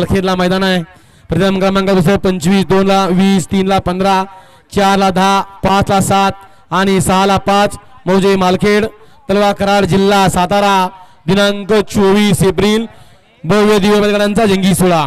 मालखेडला मैदान आहे। प्रथम क्रमांक दुसरा 25, 2 ला 20, 3 ला 15, 4 ला 10, 5 ला 7 आणि 6 ला 5 मौजे मालखेड तलवा कराड जिल्हा सातारा दिनांक 24 एप्रिल भव्य दिव्य बैलगाड्यांचा जंगी सोहळा।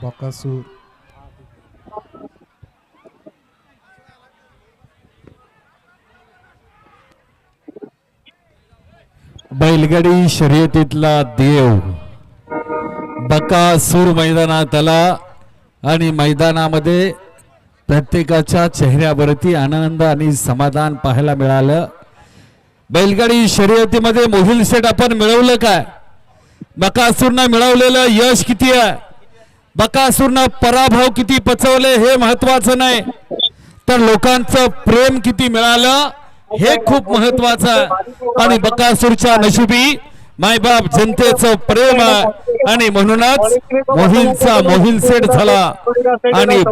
बकासूर बैलगाडी शर्यतीतला देव बकासूर मैदानात आला आणि मैदानामध्ये प्रत्येकाच्या चेहऱ्यावरती आनंद आणि समाधान पाहायला मिळालं। बैलगाडी शर्यतीमध्ये मोहिल सेट आपण मिळवलं काय? बकासूरनं मिळवलेलं यश किती आहे? बकासूरनं पराभव किती पचवले हे महत्वाचं नाही, तर लोकांचं प्रेम किती मिळालं हे खूप महत्वाचं आहे। आणि बकासूरच्या नशिबी मायबाप जनतेचं प्रेम आहे आणि म्हणूनच मोहिलचा मोहिल सेट झाला आणि